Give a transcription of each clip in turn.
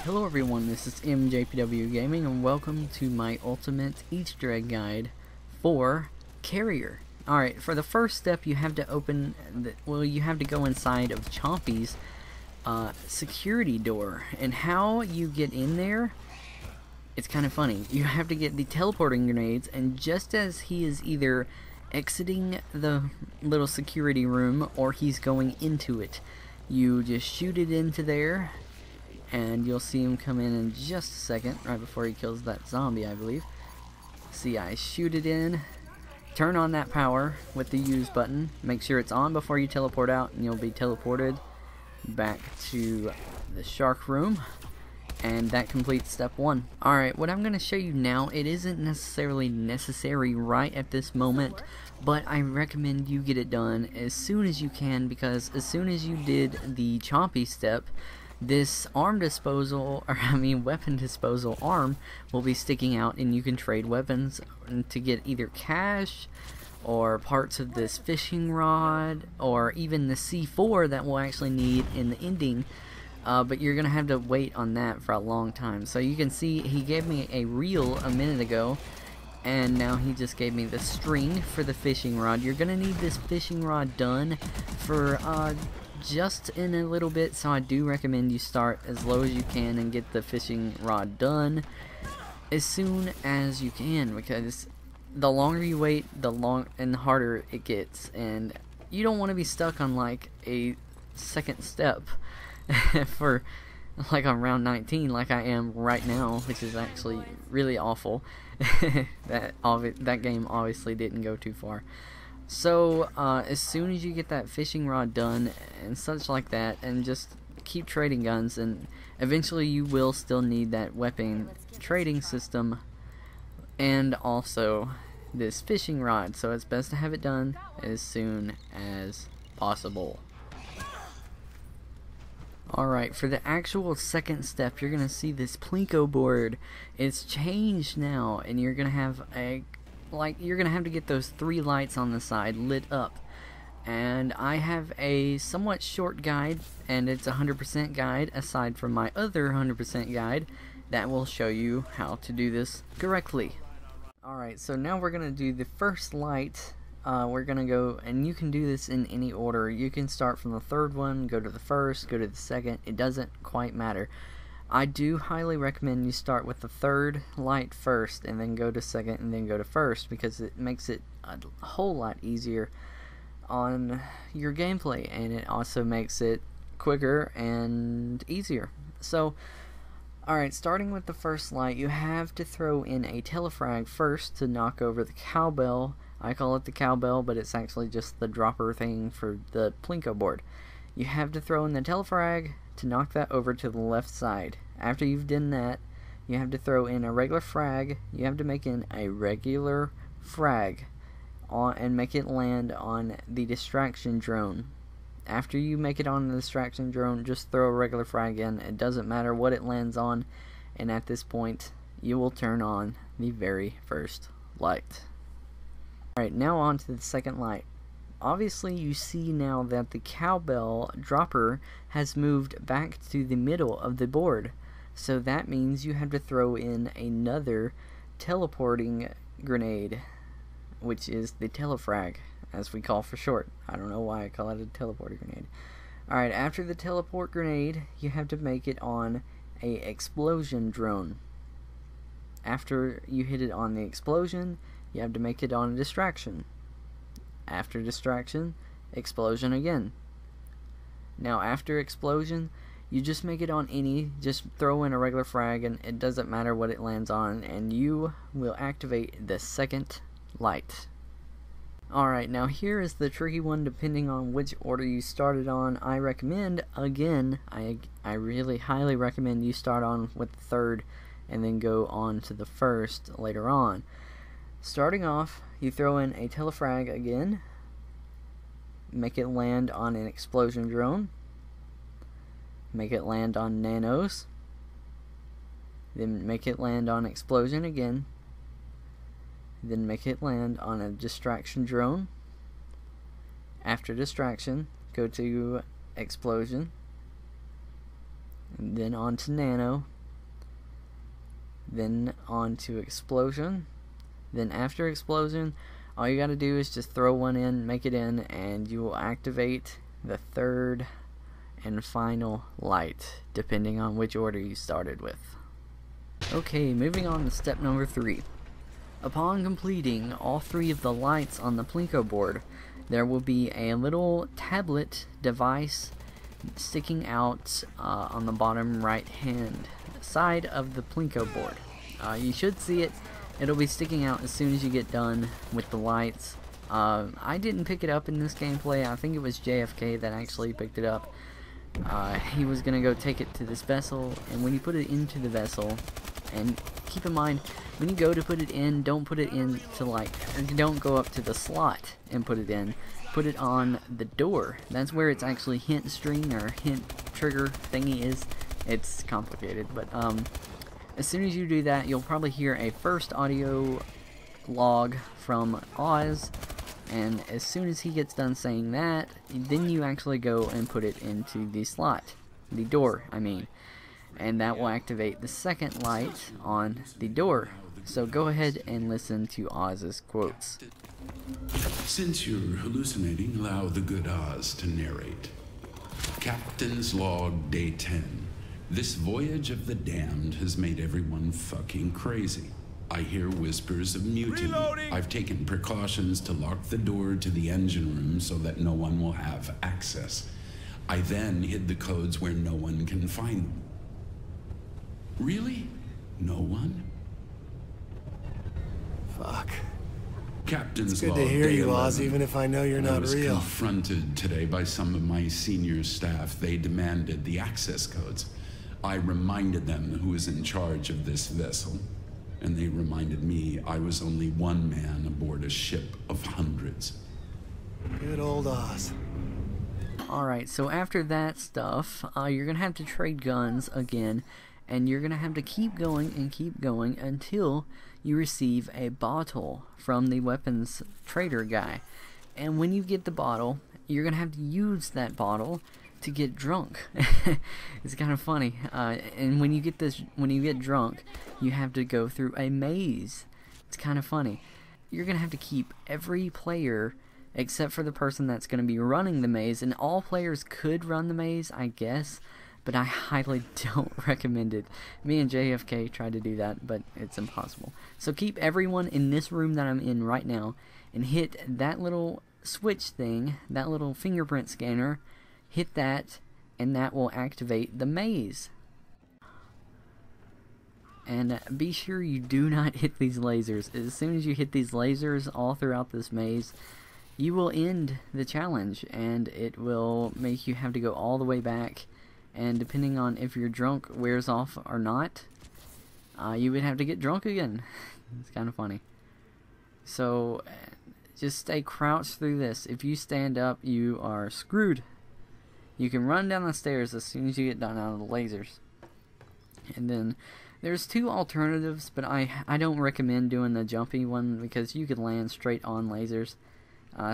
Hello everyone, this is TheJFKGamer and welcome to my ultimate Easter egg guide for Carrier. Alright, for the first step you have to open, you have to go inside of Chompy's security door. And how you get in there, it's kind of funny. You have to get the teleporting grenades, and just as he is either exiting the little security room or he's going into it, you just shoot it into there. And you'll see him come in just a second, right before he kills that zombie, I believe. See, I shoot it in, turn on that power with the use button, make sure it's on before you teleport out, and you'll be teleported back to the shark room. And that completes step 1. Alright, what I'm going to show you now, it isn't necessarily necessary right at this moment, but I recommend you get it done as soon as you can, because as soon as you did the Chompy step, this weapon disposal arm will be sticking out, and you can trade weapons to get either cash or parts of this fishing rod or even the C4 that we'll actually need in the ending. But you're gonna have to wait on that for a long time. So you can see he gave me a reel a minute ago, and now he just gave me the string for the fishing rod. You're gonna need this fishing rod done for just in a little bit, so I do recommend you start as low as you can and get the fishing rod done as soon as you can, because the longer you wait, the harder it gets, and you don't want to be stuck on like a second step for like on round 19 like I am right now, which is actually really awful. that game obviously didn't go too far. So, as soon as you get that fishing rod done and such like that, and just keep trading guns, and eventually you will still need that weapon trading system and also this fishing rod, so it's best to have it done as soon as possible. Alright, for the actual second step, you're going to see this Plinko board. It's changed now, and you're going to have you're gonna have to get those 3 lights on the side lit up, and I have a somewhat short guide, and it's a 100% guide aside from my other 100% guide that will show you how to do this correctly. Alright, so now we're gonna do the first light. We're gonna go, and you can do this in any order. You can start from the third one, go to the first, go to the second. It doesn't quite matter. I do highly recommend you start with the third light first, and then go to second, and then go to first, because it makes it a whole lot easier on your gameplay, and it also makes it quicker and easier. So, alright, starting with the first light, you have to throw in a telefrag first to knock over the cowbell. I call it the cowbell, but it's actually just the dropper thing for the Plinko board. You have to throw in the telefrag to knock that over to the left side. After you've done that, you have to throw in a regular frag. You have to make in a regular frag and make it land on the distraction drone. After you make it on the distraction drone, just throw a regular frag in. It doesn't matter what it lands on, and at this point you will turn on the very first light. Alright, now on to the second light. Obviously you see now that the cowbell dropper has moved back to the middle of the board, so that means you have to throw in another teleporting grenade, which is the telefrag, as we call for short. I don't know why I call it a teleporting grenade. Alright, after the teleport grenade, you have to make it on a explosion drone. After you hit it on the explosion, you have to make it on a distraction. After distraction, explosion again. Now after explosion, you just make it on any, just throw in a regular frag, and it doesn't matter what it lands on, and you will activate the second light. Alright, now here is the tricky one depending on which order you started on. I recommend, again, I really highly recommend you start on with the third and then go on to the first later on. Starting off, you throw in a telefrag again, make it land on an explosion drone, make it land on nanos, then make it land on explosion again, then make it land on a distraction drone. After distraction, go to explosion, and then on to nano, then on to explosion, then after explosion, all you gotta do is just throw one in, make it in, and you will activate the third and final light, depending on which order you started with. Okay, moving on to step number 3. Upon completing all 3 of the lights on the Plinko board, there will be a little tablet device sticking out on the bottom right hand side of the Plinko board. You should see it. It'll be sticking out as soon as you get done with the lights. I didn't pick it up in this gameplay. I think it was JFK that actually picked it up. He was gonna go take it to this vessel, and when you put it into the vessel, and keep in mind, when you go to put it in, don't put it in to don't go up to the slot and put it in. Put it on the door. That's where its actually hint string or hint trigger thingy is. It's complicated, but as soon as you do that, you'll probably hear a first audio log from Oz, and as soon as he gets done saying that, then you actually go and put it into the slot, the door, I mean, and that will activate the second light on the door. So go ahead and listen to Oz's quotes. Since you're hallucinating, allow the good Oz to narrate. Captain's log, day 10. This voyage of the damned has made everyone fucking crazy. I hear whispers of mutiny. Reloading. I've taken precautions to lock the door to the engine room so that no one will have access. I then hid the codes where no one can find them. Really? No one? Fuck. Captain's It's good log, to hear day you, 11. Oz, even if I know you're I not was real. confronted today by some of my senior staff. They demanded the access codes. I reminded them who was in charge of this vessel, and they reminded me I was only one man aboard a ship of hundreds. Good old Oz. Alright, so after that stuff, you're going to have to trade guns again, and you're going to have to keep going and keep going until you receive a bottle from the weapons trader guy. And when you get the bottle, you're going to have to use that bottle to get drunk. It's kind of funny. And when you get drunk, you have to go through a maze. It's kind of funny. You're going to have to keep every player except for the person that's going to be running the maze, and all players could run the maze, I guess, but I highly don't recommend it. Me and JFK tried to do that, but it's impossible. So keep everyone in this room that I'm in right now, and hit that little switch thing, that little fingerprint scanner, hit that, and that will activate the maze. And be sure you do not hit these lasers. As soon as you hit these lasers all throughout this maze, you will end the challenge, and it will make you have to go all the way back, and depending on if your drunk wears off or not, you would have to get drunk again. It's kind of funny. So just stay crouched through this. If you stand up, you are screwed. You can run down the stairs as soon as you get done out of the lasers. And then there's 2 alternatives, but I don't recommend doing the jumpy one because you could land straight on lasers.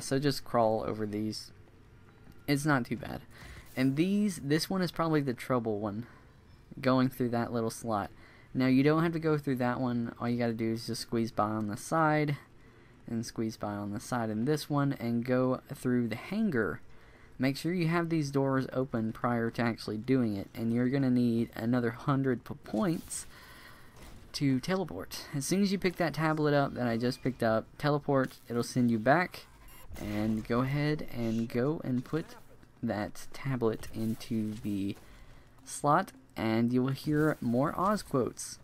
So just crawl over these. It's not too bad. And this one is probably the trouble one, going through that little slot. Now you don't have to go through that one. All you gotta do is just squeeze by on the side, and squeeze by on the side in this one, and go through the hangar. Make sure you have these doors open prior to actually doing it, and you're gonna need another 100 points to teleport. As soon as you pick that tablet up that I just picked up, teleport, it'll send you back. And go ahead and go and put that tablet into the slot, and you will hear more Oz quotes.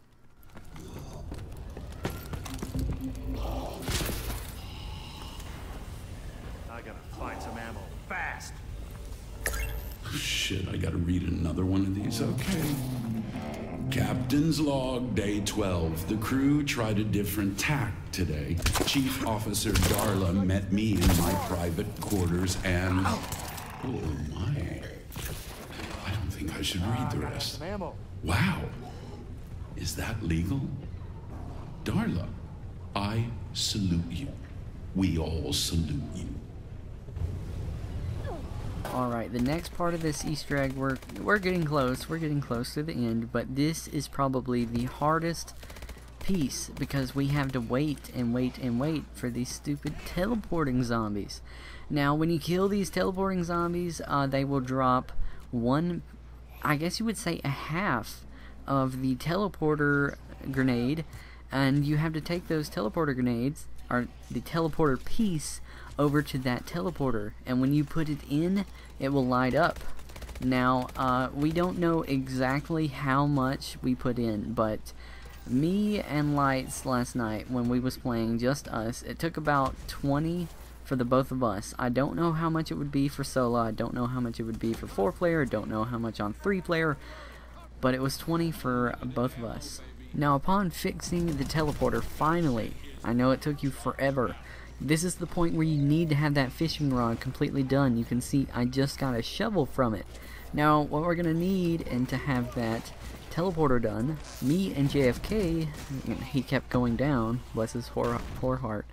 I gotta find some ammo fast. Shit, I gotta read another one of these. Okay. Captain's log, day 12. The crew tried a different tack today. Chief Officer Darla met me in my private quarters and... Oh my. I don't think I should read the rest. Wow. Is that legal? Darla, I salute you. We all salute you. Alright, the next part of this Easter egg, we're getting close to the end, but this is probably the hardest piece because we have to wait and wait and wait for these stupid teleporting zombies. Now when you kill these teleporting zombies, they will drop one, I guess you would say a half of the teleporter grenade, and you have to take those teleporter grenades, or the teleporter piece, over to that teleporter, and when you put it in, it will light up. Now we don't know exactly how much we put in, but me and Lights last night when we was playing, just us, it took about 20 for the both of us. I don't know how much it would be for solo, I don't know how much it would be for 4-player, don't know how much on 3-player, but it was 20 for both of us. Now upon fixing the teleporter, finally, I know it took you forever, this is the point where you need to have that fishing rod completely done. You can see I just got a shovel from it. Now what we're going to need, and to have that teleporter done, me and JFK, he kept going down, bless his poor heart,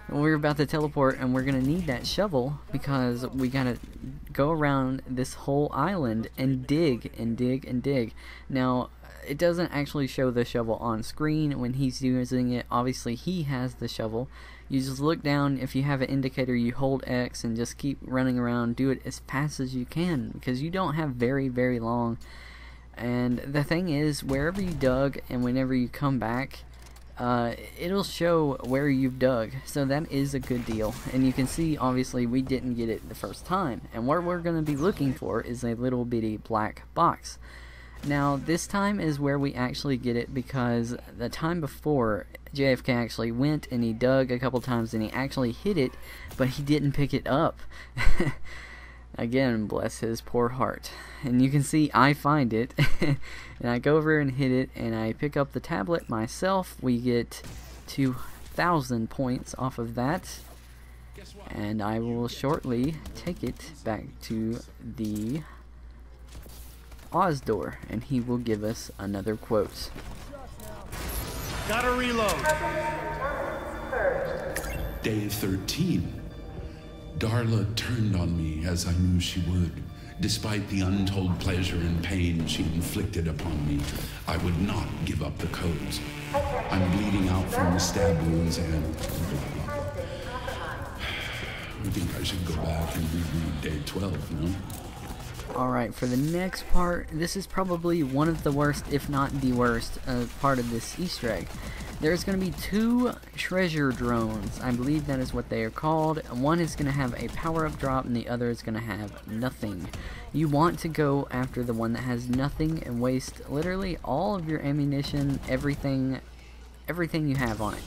we're about to teleport, and we're going to need that shovel because we got to go around this whole island and dig and dig and dig. Now it doesn't actually show the shovel on screen when he's using it. Obviously he has the shovel. You just look down, if you have an indicator you hold X and just keep running around, do it as fast as you can because you don't have very long. And the thing is, wherever you dug and whenever you come back, it'll show where you've dug, so that is a good deal. And you can see obviously we didn't get it the first time, and what we're going to be looking for is a little bitty black box. Now this time is where we actually get it, because the time before JFK actually went and he dug a couple times and he actually hit it, but he didn't pick it up. Again, bless his poor heart. And you can see I find it and I go over and hit it and I pick up the tablet myself. We get 2,000 points off of that, and I will shortly take it back to the Oz door and he will give us another quote. Gotta reload. Day 13. Darla turned on me as I knew she would. Despite the untold pleasure and pain she inflicted upon me, I would not give up the codes. I'm bleeding out from the stab wounds and... I think I should go back and reread day 12, no? Alright, for the next part, this is probably one of the worst, if not the worst, part of this Easter egg. There's going to be 2 treasure drones. I believe that is what they are called. One is going to have a power-up drop and the other is going to have nothing. You want to go after the one that has nothing and waste literally all of your ammunition, everything you have on it.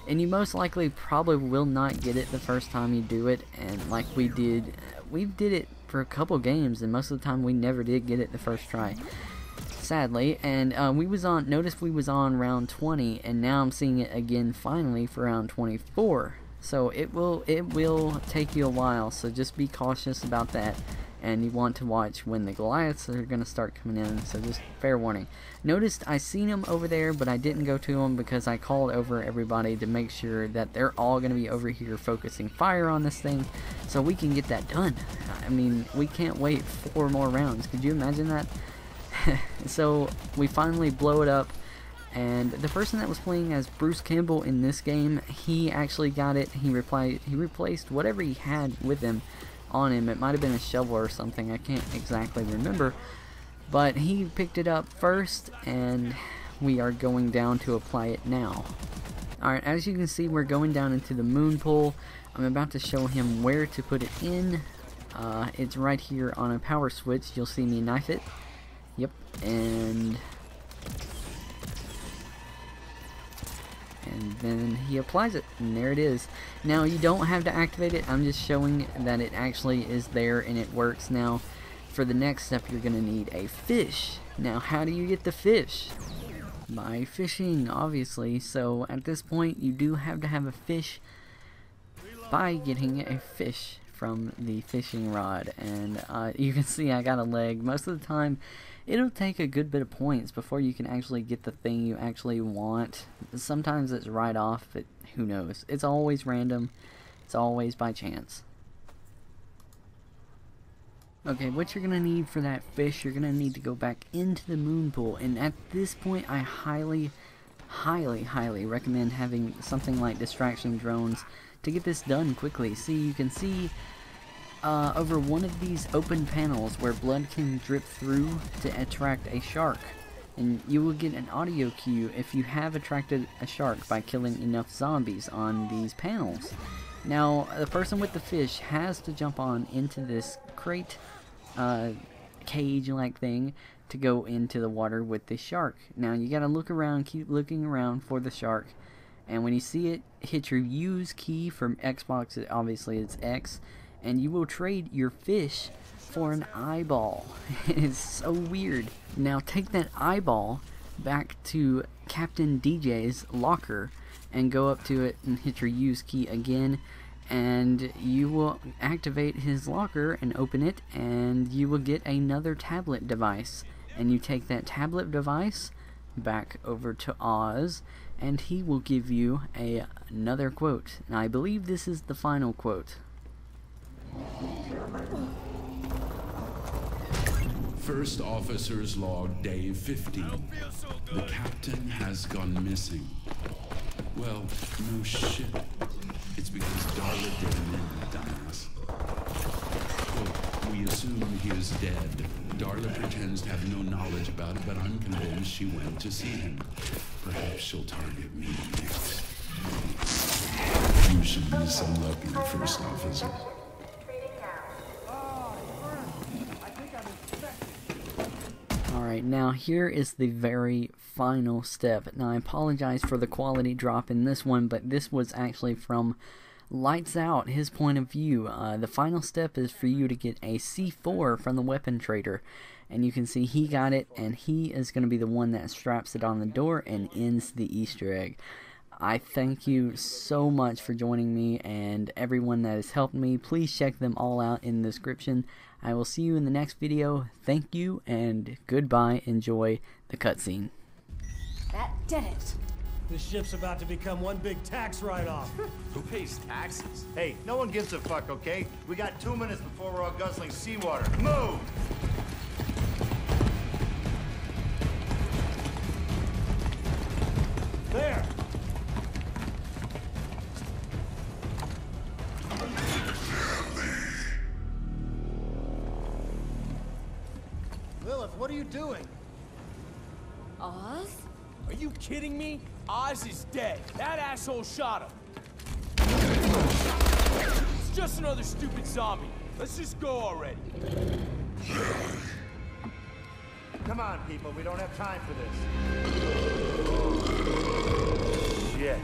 And you most likely probably will not get it the first time you do it, and like we did it for a couple games, and most of the time we never did get it the first try, sadly. And notice we was on round 20, and now I'm seeing it again finally for round 24. So it will take you a while, so just be cautious about that. And you want to watch when the Goliaths are going to start coming in, so just fair warning. Noticed I seen them over there, but I didn't go to them because I called over everybody to make sure that they're all going to be over here focusing fire on this thing, so we can get that done. I mean, we can't wait 4 more rounds. Could you imagine that? So we finally blow it up, and the person that was playing as Bruce Campbell in this game, he actually got it. He replaced whatever he had with him on him. It might have been a shovel or something, I can't exactly remember, but he picked it up first and we are going down to apply it now. Alright, as you can see, we're going down into the moon pool. I'm about to show him where to put it in. It's right here on a power switch. You'll see me knife it. Yep, and then he applies it, and there it is. Now you don't have to activate it, I'm just showing that it actually is there and it works. Now for the next step you're going to need a fish. Now how do you get the fish? By fishing, obviously. So at this point you do have to have a fish by getting a fish from the fishing rod. And you can see I got a leg. Most of the time it'll take a good bit of points before you can actually get the thing you actually want. Sometimes it's right off, but who knows. It's always random. It's always by chance. Okay, what you're going to need for that fish, you're going to need to go back into the moon pool. And at this point, I highly highly recommend having something like distraction drones to get this done quickly. See, you can see over one of these open panels where blood can drip through to attract a shark. And you will get an audio cue if you have attracted a shark by killing enough zombies on these panels. Now, the person with the fish has to jump on into this crate, cage-like thing to go into the water with the shark. Now, you gotta look around, keep looking around for the shark, and when you see it, hit your use key. From Xbox, obviously it's X, and you will trade your fish for an eyeball. It's so weird. Now take that eyeball back to Captain DJ's locker and go up to it and hit your use key again, and you will activate his locker and open it, and you will get another tablet device. And you take that tablet device back over to Oz, and he will give you another quote. And I believe this is the final quote. First officer's log, day 50. The captain has gone missing. Well, no shit. It's because Darla didn't in the dumbass. Quote, we assume he is dead. Darla pretends to have no knowledge about it, but I'm convinced she went to see him. Perhaps she'll target me next. You should be so lucky, first officer. Alright, now here is the very final step. Now I apologize for the quality drop in this one, but this was actually from Lighttzout, his point of view. The final step is for you to get a C4 from the weapon trader. And you can see he got it, and he is going to be the one that straps it on the door and ends the Easter egg. I thank you so much for joining me, and everyone that has helped me. Please check them all out in the description. I will see you in the next video. Thank you, and goodbye. Enjoy the cutscene. That did it. This ship's about to become one big tax write-off. Who pays taxes? Hey, no one gives a fuck, okay? We got 2 minutes before we're all guzzling seawater. Move! There! Lilith, what are you doing? Oz? Are you kidding me? Oz is dead. That asshole shot him. It's just another stupid zombie. Let's just go already. Come on, people, we don't have time for this. Shit.